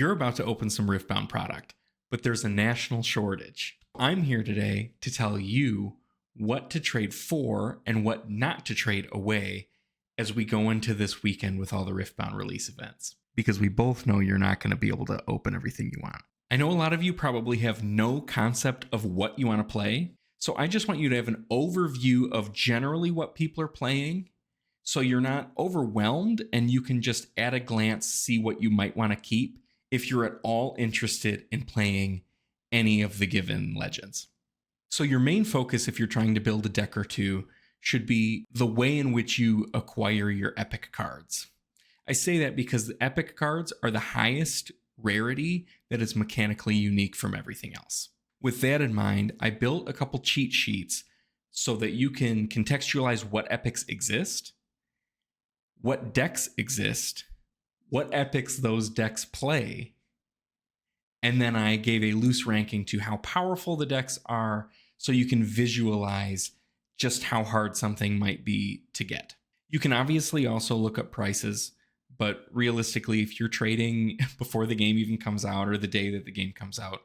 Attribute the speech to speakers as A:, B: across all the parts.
A: You're about to open some Riftbound product, but there's a national shortage. I'm here today to tell you what to trade for and what not to trade away as we go into this weekend with all the Riftbound release events. Because we both know you're not going to be able to open everything you want. I know a lot of you probably have no concept of what you want to play, so I just want you to have an overview of generally what people are playing, so you're not overwhelmed and you can just at a glance see what you might want to keep if you're at all interested in playing any of the given legends. So your main focus, if you're trying to build a deck or two, should be the way in which you acquire your epic cards. I say that because the epic cards are the highest rarity that is mechanically unique from everything else. With that in mind, I built a couple cheat sheets so that you can contextualize what epics exist, what decks exist, what epics those decks play, and then I gave a loose ranking to how powerful the decks are so you can visualize just how hard something might be to get. You can obviously also look up prices, but realistically, if you're trading before the game even comes out or the day that the game comes out,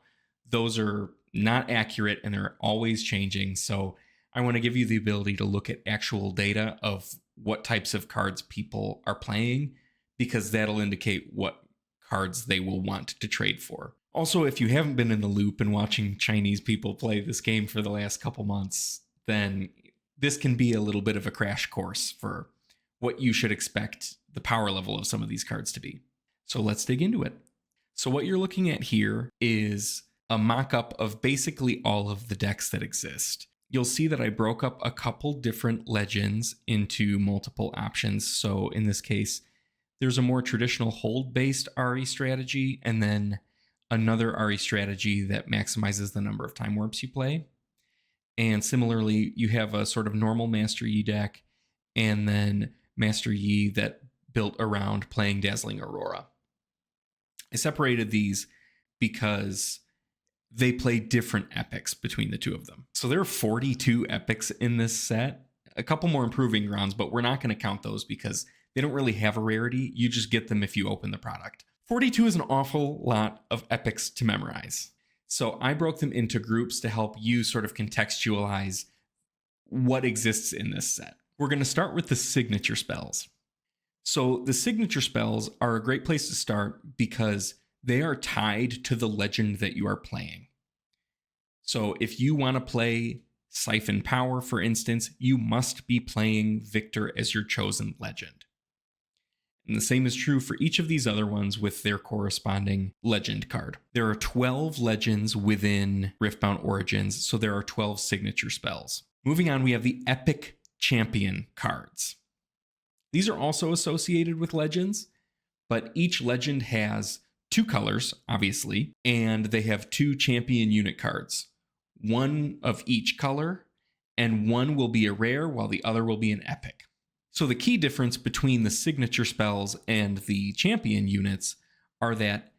A: those are not accurate and they're always changing. So I want to give you the ability to look at actual data of what types of cards people are playing, because that'll indicate what cards they will want to trade for. Also, if you haven't been in the loop and watching Chinese people play this game for the last couple months, then this can be a little bit of a crash course for what you should expect the power level of some of these cards to be. So let's dig into it. So what you're looking at here is a mock-up of basically all of the decks that exist. You'll see that I broke up a couple different legends into multiple options. So in this case, there's a more traditional hold-based RE strategy, and then another RE strategy that maximizes the number of time warps you play. And similarly, you have a sort of normal Master Yi deck, and then Master Yi that built around playing Dazzling Aurora. I separated these because they play different epics between the two of them. So there are 42 epics in this set, a couple more improving grounds, but we're not going to count those because they don't really have a rarity. You just get them if you open the product. 42 is an awful lot of epics to memorize. So I broke them into groups to help you sort of contextualize what exists in this set. We're going to start with the signature spells. So the signature spells are a great place to start because they are tied to the legend that you are playing. So if you want to play Siphon Power, for instance, you must be playing Victor as your chosen legend. And the same is true for each of these other ones with their corresponding legend card. There are 12 legends within Riftbound Origins, so there are 12 signature spells. Moving on, we have the Epic Champion cards. These are also associated with legends, but each legend has 2 colors, obviously, and they have 2 champion unit cards. One of each color, and one will be a rare while the other will be an epic. So the key difference between the signature spells and the champion units are that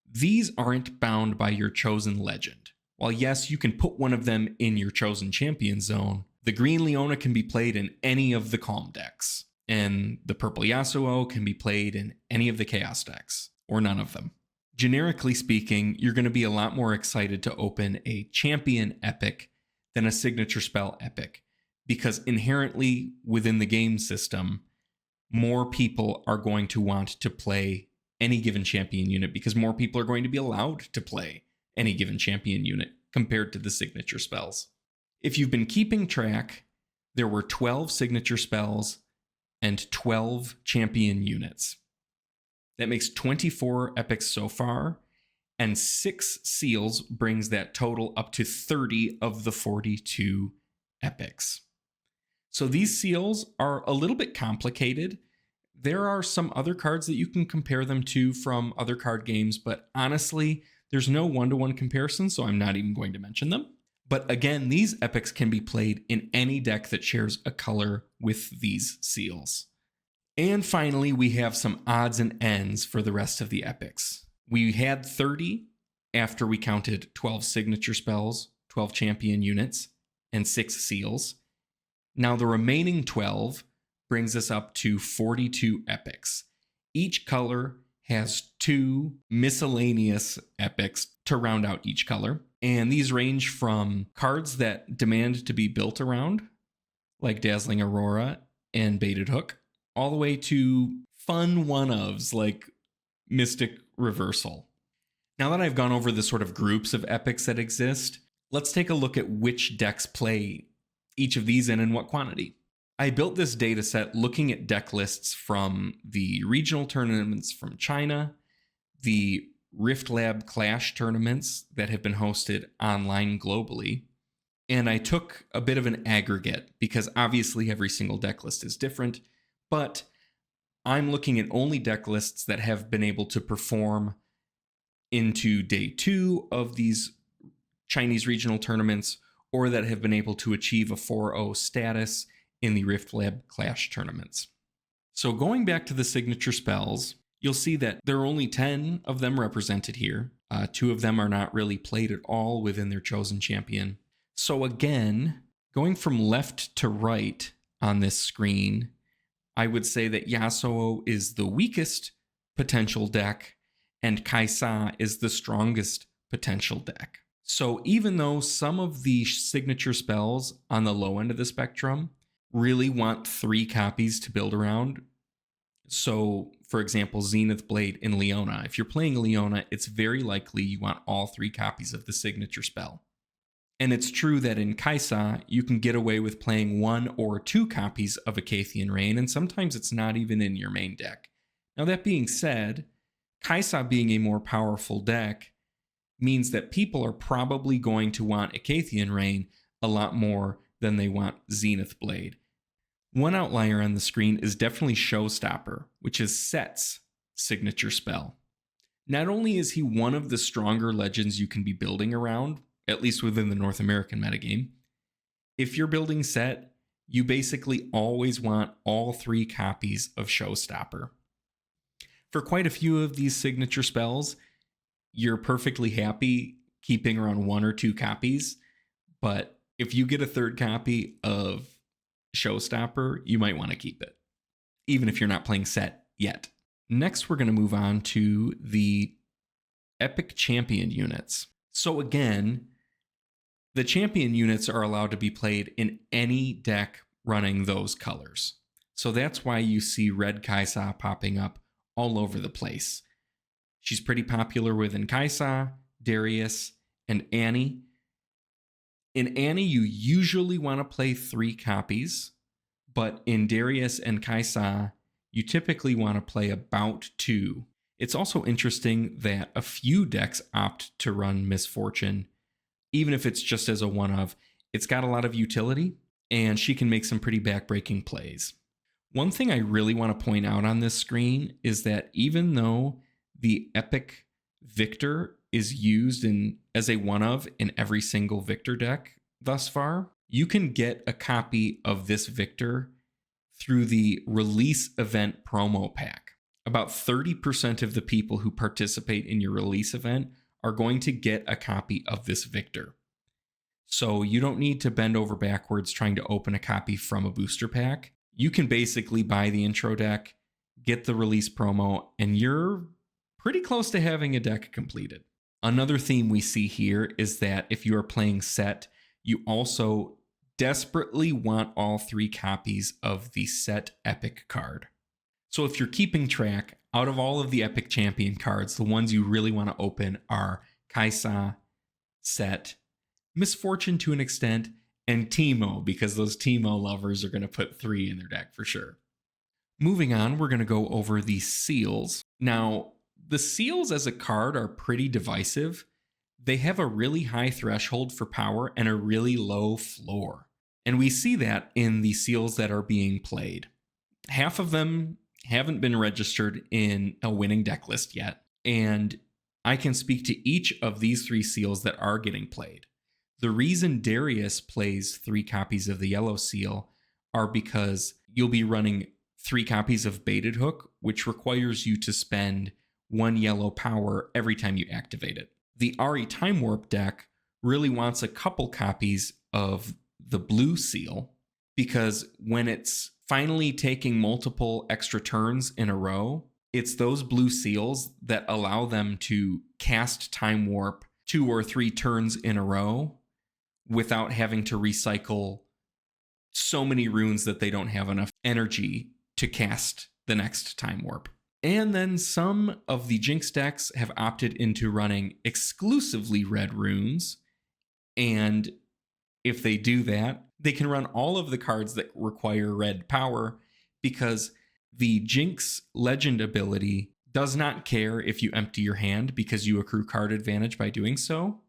A: these aren't bound by your chosen legend. While yes, you can put one of them in your chosen champion zone, the green Leona can be played in any of the Calm decks, and the purple Yasuo can be played in any of the Chaos decks, or none of them. Generically speaking, you're going to be a lot more excited to open a champion epic than a signature spell epic, because inherently within the game system, more people are going to want to play any given champion unit because more people are going to be allowed to play any given champion unit compared to the signature spells. If you've been keeping track, there were 12 signature spells and 12 champion units. That makes 24 epics so far, and 6 seals brings that total up to 30 of the 42 epics. So these seals are a little bit complicated. There are some other cards that you can compare them to from other card games, but honestly, there's no one-to-one comparison, so I'm not even going to mention them. But again, these epics can be played in any deck that shares a color with these seals. And finally, we have some odds and ends for the rest of the epics. We had 30 after we counted 12 signature spells, 12 champion units, and 6 seals. Now the remaining 12 brings us up to 42 epics. Each color has 2 miscellaneous epics to round out each color. And these range from cards that demand to be built around, like Dazzling Aurora and Baited Hook, all the way to fun one-ofs like Mystic Reversal. Now that I've gone over the sort of groups of epics that exist, let's take a look at which decks play each of these in and what quantity. I built this data set looking at deck lists from the regional tournaments from China, the Rift Lab Clash tournaments that have been hosted online globally, and I took a bit of an aggregate because obviously every single deck list is different, but I'm looking at only deck lists that have been able to perform into day 2 of these Chinese regional tournaments or that have been able to achieve a 4-0 status in the Rift Lab Clash tournaments. So going back to the signature spells, you'll see that there are only 10 of them represented here. 2 of them are not really played at all within their chosen champion. So again, going from left to right on this screen, I would say that Yasuo is the weakest potential deck and Kaisa is the strongest potential deck. So even though some of the signature spells on the low end of the spectrum really want 3 copies to build around, so for example, Zenith Blade in Leona, if you're playing Leona, it's very likely you want all 3 copies of the signature spell. And it's true that in Kaisa, you can get away with playing 1 or 2 copies of Acacian Rain, and sometimes it's not even in your main deck. Now that being said, Kaisa being a more powerful deck means that people are probably going to want Acacian Rain a lot more than they want Zenith Blade. One outlier on the screen is definitely Showstopper, which is Set's signature spell. Not only is he one of the stronger legends you can be building around, at least within the North American metagame, if you're building Set, you basically always want all 3 copies of Showstopper. For quite a few of these signature spells, you're perfectly happy keeping around 1 or 2 copies, but if you get a 3rd copy of Showstopper, you might want to keep it, even if you're not playing Set yet. Next, we're going to move on to the Epic Champion units. So again, the champion units are allowed to be played in any deck running those colors. So that's why you see Red Kaisa popping up all over the place. She's pretty popular within Kaisa, Darius, and Annie. In Annie, you usually want to play 3 copies, but in Darius and Kaisa, you typically want to play about 2. It's also interesting that a few decks opt to run Misfortune, even if it's just as a one-of. It's got a lot of utility, and she can make some pretty backbreaking plays. One thing I really want to point out on this screen is that even though the Epic Victor is used as a one-of in every single Victor deck thus far, you can get a copy of this Victor through the release event promo pack. About 30% of the people who participate in your release event are going to get a copy of this Victor. So you don't need to bend over backwards trying to open a copy from a booster pack. You can basically buy the intro deck, get the release promo, and you're pretty close to having a deck completed. Another theme we see here is that if you are playing Set, you also desperately want all 3 copies of the Set Epic card. So if you're keeping track, out of all of the Epic Champion cards, the ones you really want to open are Kaisa, Set, Misfortune to an extent, and Teemo, because those Teemo lovers are going to put 3 in their deck for sure. Moving on, we're going to go over the seals. Now, the seals as a card are pretty divisive. They have a really high threshold for power and a really low floor. And we see that in the seals that are being played. Half of them haven't been registered in a winning deck list yet. And I can speak to each of these 3 seals that are getting played. The reason Darius plays 3 copies of the yellow seal are because you'll be running 3 copies of Baited Hook, which requires you to spend 1 yellow power every time you activate it. The Ari Time Warp deck really wants a couple copies of the blue seal, because when it's finally taking multiple extra turns in a row, It's those blue seals that allow them to cast Time Warp 2 or 3 turns in a row without having to recycle so many runes that they don't have enough energy to cast the next Time Warp. And then some of the Jinx decks have opted into running exclusively red runes. And if they do that, they can run all of the cards that require red power, because the Jinx Legend ability does not care if you empty your hand because you accrue card advantage by doing so.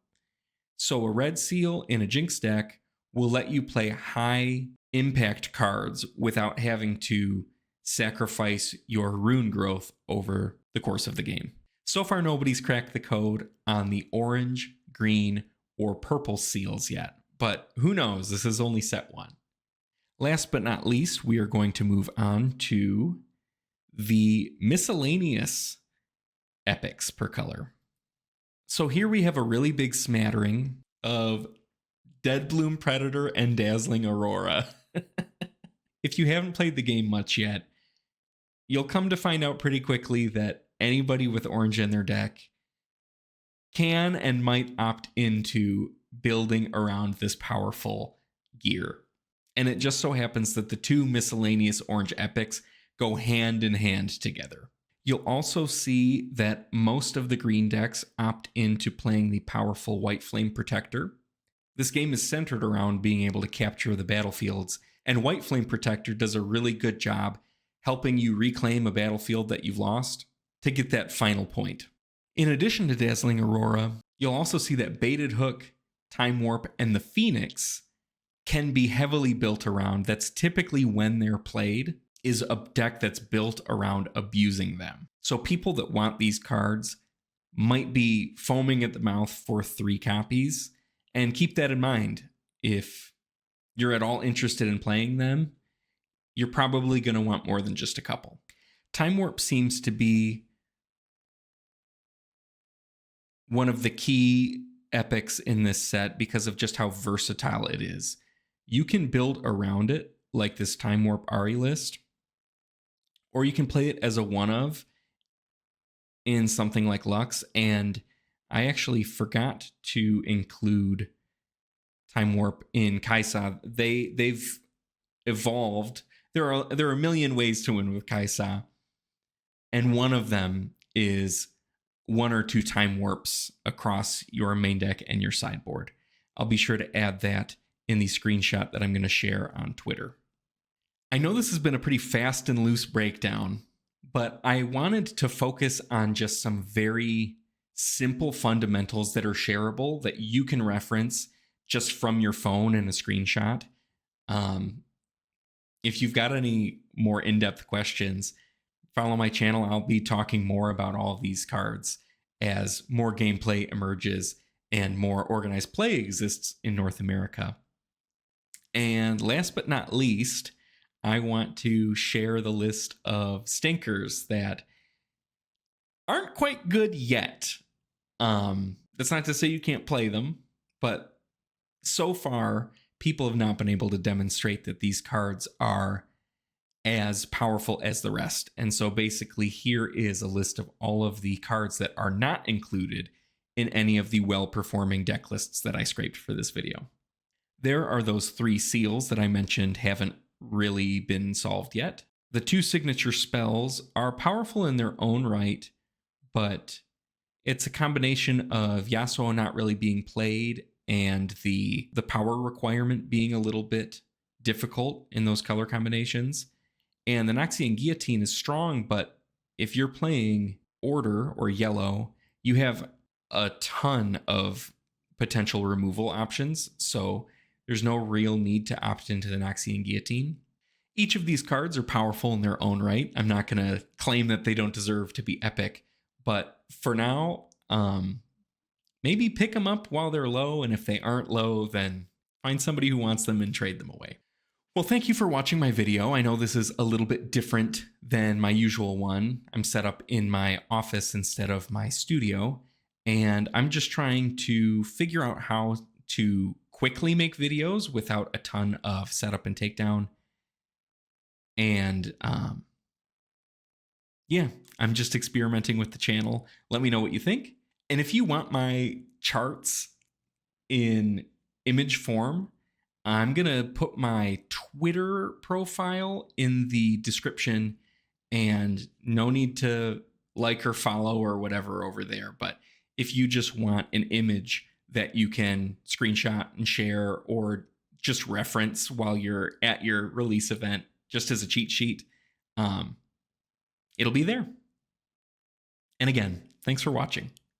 A: So a red seal in a Jinx deck will let you play high impact cards without having to sacrifice your rune growth over the course of the game. So far, nobody's cracked the code on the orange, green, or purple seals yet, but who knows? This is only set 1. Last but not least, we are going to move on to the miscellaneous epics per color. So here we have a really big smattering of Dead Bloom Predator and Dazzling Aurora. If you haven't played the game much yet, you'll come to find out pretty quickly that anybody with orange in their deck can and might opt into building around this powerful gear. And it just so happens that the 2 miscellaneous orange epics go hand in hand together. You'll also see that most of the green decks opt into playing the powerful White Flame Protector. This game is centered around being able to capture the battlefields, and White Flame Protector does a really good job helping you reclaim a battlefield that you've lost to get that final point. In addition to Dazzling Aurora, you'll also see that Baited Hook, Time Warp, and the Phoenix can be heavily built around. That's typically when they're played, is a deck that's built around abusing them. So people that want these cards might be foaming at the mouth for 3 copies, and keep that in mind. If you're at all interested in playing them, you're probably going to want more than just a couple. Time Warp seems to be one of the key epics in this set because of just how versatile it is. You can build around it like this Time Warp Ari list, or you can play it as a one-of in something like Lux. And I actually forgot to include Time Warp in Kaisa. They've evolved. There are a million ways to win with Kaisa, and one of them is 1 or 2 Time Warps across your main deck and your sideboard. I'll be sure to add that in the screenshot that I'm going to share on Twitter. I know this has been a pretty fast and loose breakdown, but I wanted to focus on just some very simple fundamentals that are shareable that you can reference just from your phone in a screenshot. If you've got any more in-depth questions, follow my channel. I'll be talking more about all of these cards as more gameplay emerges and more organized play exists in North America. And last but not least, I want to share the list of stinkers that aren't quite good yet. That's not to say you can't play them, but so far, people have not been able to demonstrate that these cards are as powerful as the rest. And so basically, here is a list of all of the cards that are not included in any of the well-performing deck lists that I scraped for this video. There are those 3 seals that I mentioned haven't really been solved yet. The 2 signature spells are powerful in their own right, but it's a combination of Yasuo not really being played and the power requirement being a little bit difficult in those color combinations. And the Noxian Guillotine is strong, but if you're playing Order or Yellow, you have a ton of potential removal options, so there's no real need to opt into the Noxian Guillotine. Each of these cards are powerful in their own right. I'm not going to claim that they don't deserve to be epic, but for now, maybe pick them up while they're low, and if they aren't low, then find somebody who wants them and trade them away. Well, thank you for watching my video. I know this is a little bit different than my usual one. I'm set up in my office instead of my studio, and I'm just trying to figure out how to quickly make videos without a ton of setup and takedown. And Yeah, I'm just experimenting with the channel. Let me know what you think. And if you want my charts in image form, I'm going to put my Twitter profile in the description, and no need to like or follow or whatever over there. But if you just want an image that you can screenshot and share or just reference while you're at your release event, just as a cheat sheet, um, it'll be there. And again, thanks for watching.